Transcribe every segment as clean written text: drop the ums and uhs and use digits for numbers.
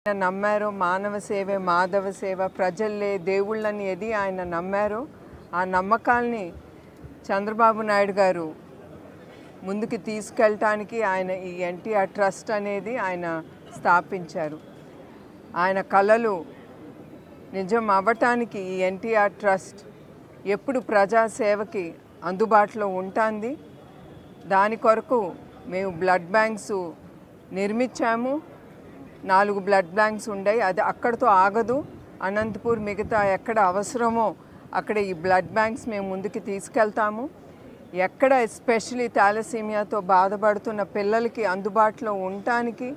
ఆయన నమ్మారో మానవ సేవే మాధవ సేవ ప్రజల్లే దేవుళ్ళని ఏది ఆయన నమ్మారో ఆ నమ్మకాల్ని చంద్రబాబు నాయుడు గారు ముందుకు తీసుకెళ్ళటానికి ఆయన ఈ ఎన్టీఆర్ ట్రస్ట్ అనేది ఆయన స్థాపించారు. ఆయన కలలు నిజం అవ్వటానికి ఈ ఎన్టీఆర్ ట్రస్ట్ ఎప్పుడు ప్రజాసేవకి అందుబాటులో ఉంటుంది. దాని కొరకు మేము బ్లడ్ బ్యాంక్స్ నిర్మించాము. 4 బ్లడ్ బ్యాంక్స్ ఉన్నాయి. అది అక్కడితో ఆగదు. అనంతపూర్ మిగతా ఎక్కడ అవసరమో అక్కడ ఈ బ్లడ్ బ్యాంక్స్ మేము ముందుకు తీసుకెళ్తాము. ఎక్కడ ఎస్పెషలీ థాలసీమియాతో బాధపడుతున్న పిల్లలకి అందుబాటులో ఉండటానికి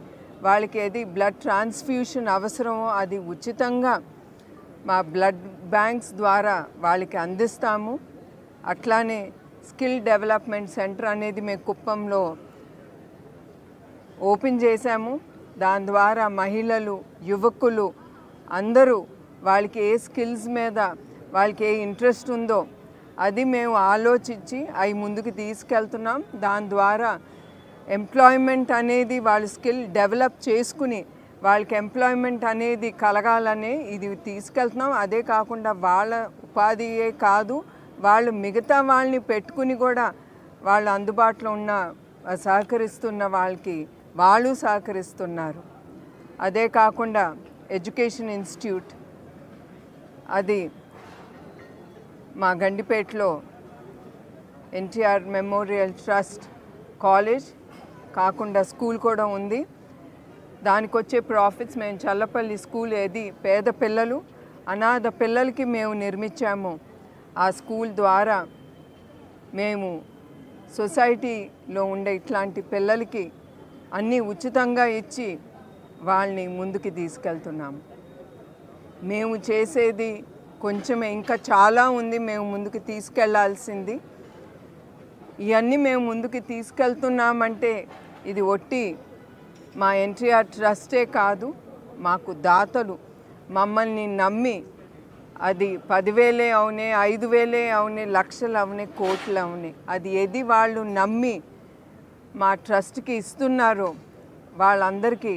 వాళ్ళకి ఏది బ్లడ్ ట్రాన్స్ఫ్యూషన్ అవసరమో అది ఉచితంగా మా బ్లడ్ బ్యాంక్స్ ద్వారా వాళ్ళకి అందిస్తాము. అట్లానే స్కిల్ డెవలప్మెంట్ సెంటర్ అనేది మేము కుప్పంలో ఓపెన్ చేశాము. దాని ద్వారా మహిళలు యువకులు అందరూ వాళ్ళకి ఏ స్కిల్స్ మీద వాళ్ళకి ఏ ఇంట్రెస్ట్ ఉందో అది మేము ఆలోచించి అవి ముందుకు తీసుకెళ్తున్నాం. దాని ద్వారా ఎంప్లాయ్మెంట్ అనేది వాళ్ళ స్కిల్ డెవలప్ చేసుకుని వాళ్ళకి ఎంప్లాయ్మెంట్ అనేది కలగాలని ఇది తీసుకెళ్తున్నాం. అదే కాకుండా వాళ్ళ ఉపాధియే కాదు, వాళ్ళు మిగతా వాళ్ళని పెట్టుకుని కూడా వాళ్ళు అందుబాటులో ఉన్న సహకరిస్తున్న వాళ్ళకి వాళ్ళు సహకరిస్తున్నారు. అదే కాకుండా ఎడ్యుకేషన్ ఇన్స్టిట్యూట్ అది మా గండిపేటలో ఎన్టీఆర్ మెమోరియల్ ట్రస్ట్ కాలేజ్ కాకుండా స్కూల్ కూడా ఉంది. దానికి వచ్చే ప్రాఫిట్స్ మేము చల్లపల్లి స్కూల్ ఏది పేద పిల్లలు అనాథ పిల్లలకి మేము నిర్మించాము. ఆ స్కూల్ ద్వారా మేము సొసైటీలో ఉండే ఇట్లాంటి పిల్లలకి అన్నీ ఉచితంగా ఇచ్చి వాళ్ళని ముందుకు తీసుకెళ్తున్నాము. మేము చేసేది కొంచెమే, ఇంకా చాలా ఉంది మేము ముందుకు తీసుకెళ్లాల్సింది. ఇవన్నీ మేము ముందుకు తీసుకెళ్తున్నామంటే ఇది ఒట్టి మా ఎన్టీఆర్ ట్రస్టే కాదు, మాకు దాతలు మమ్మల్ని నమ్మి అది 10,000 అవునే 5,000 అవునే లక్షలు అవునే కోట్లు అవునే అది ఏది వాళ్ళు నమ్మి మా ట్రస్ట్కి ఇస్తున్నారో వాళ్ళందరికీ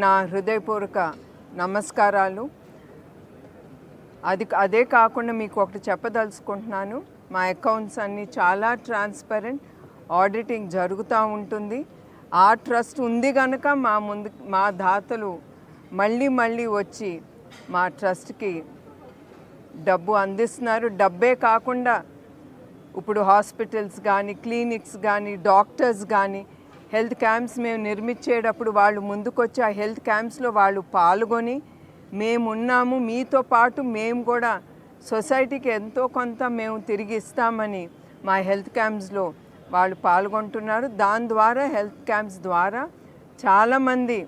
నా హృదయపూర్వక నమస్కారాలు. అదే కాకుండా మీకు ఒకటి చెప్పదలుచుకుంటున్నాను. మా అకౌంట్స్ అన్నీ చాలా ట్రాన్స్పరెంట్, ఆడిటింగ్ జరుగుతూ ఉంటుంది. ఆ ట్రస్ట్ ఉంది కనుక మా దాతలు మళ్ళీ వచ్చి మా ట్రస్ట్కి డబ్బు అందిస్తున్నారు. డబ్బే కాకుండా ఇప్పుడు హాస్పిటల్స్ కానీ క్లినిక్స్ కానీ డాక్టర్స్ కానీ హెల్త్ క్యాంప్స్ మేము నిర్మించేటప్పుడు వాళ్ళు ముందుకొచ్చి ఆ హెల్త్ క్యాంప్స్లో వాళ్ళు పాల్గొని మేమున్నాము మీతో పాటు మేము కూడా సొసైటీకి ఎంతో కొంత మేము తిరిగి ఇస్తామని మా హెల్త్ క్యాంప్స్లో వాళ్ళు పాల్గొంటున్నారు. దాని ద్వారా హెల్త్ క్యాంప్స్ ద్వారా చాలామంది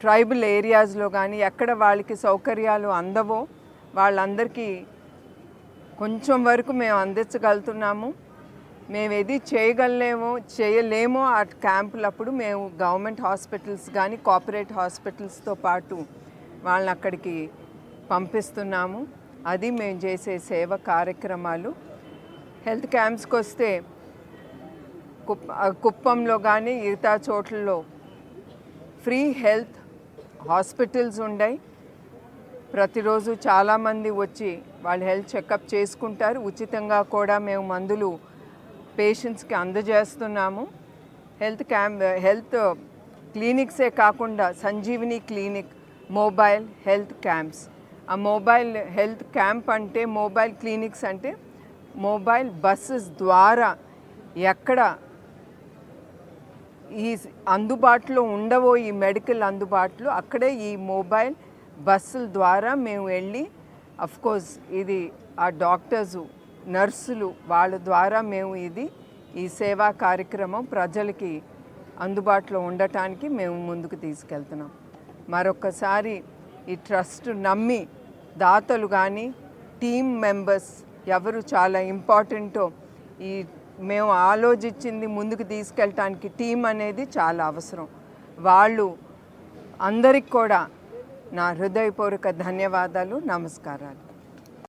ట్రైబల్ ఏరియాస్లో కానీ ఎక్కడ వాళ్ళకి సౌకర్యాలు అందవో వాళ్ళందరికీ కొంచెం వరకు మేము అందించగలుగుతున్నాము. మేము ఏది చేయలేమో ఆ క్యాంపులప్పుడు మేము గవర్నమెంట్ హాస్పిటల్స్ కానీ కార్పొరేట్ హాస్పిటల్స్తో పాటు వాళ్ళని అక్కడికి పంపిస్తున్నాము. అది మేము చేసే సేవ కార్యక్రమాలు. హెల్త్ క్యాంప్స్కి వస్తే కుప్పంలో కానీ మిగతా చోట్లలో ఫ్రీ హెల్త్ హాస్పిటల్స్ ఉన్నాయి. ప్రతిరోజు చాలామంది వచ్చి వాళ్ళు హెల్త్ చెకప్ చేసుకుంటారు. ఉచితంగా కూడా మేము మందులు పేషెంట్స్కి అందజేస్తున్నాము. హెల్త్ క్లినిక్సే కాకుండా Sanjeevini clinic, mobile health camps. ఆ మొబైల్ హెల్త్ క్యాంప్ అంటే మొబైల్ క్లినిక్స్ అంటే మొబైల్ బస్సెస్ ద్వారా ఎక్కడ ఈ అందుబాటులో ఉండవో ఈ మెడికల్ అందుబాటులో అక్కడే ఈ మొబైల్ బస్సుల ద్వారా మేము వెళ్ళి అఫ్కోర్స్ ఇది ఆ డాక్టర్సు నర్సులు వాళ్ళ ద్వారా మేము ఈ సేవా కార్యక్రమం ప్రజలకి అందుబాటులో ఉండటానికి మేము ముందుకు తీసుకెళ్తున్నాం. మరొకసారి ఈ ట్రస్ట్ నమ్మి దాతలు కానీ టీమ్ మెంబర్స్ ఎవరు చాలా ఇంపార్టెంటో మేము ఆలోచించింది ముందుకు తీసుకెళ్ళటానికి టీం అనేది చాలా అవసరం. వాళ్ళు అందరికి కూడా నా హృదయపూర్వక ధన్యవాదాలు, నమస్కారాలు.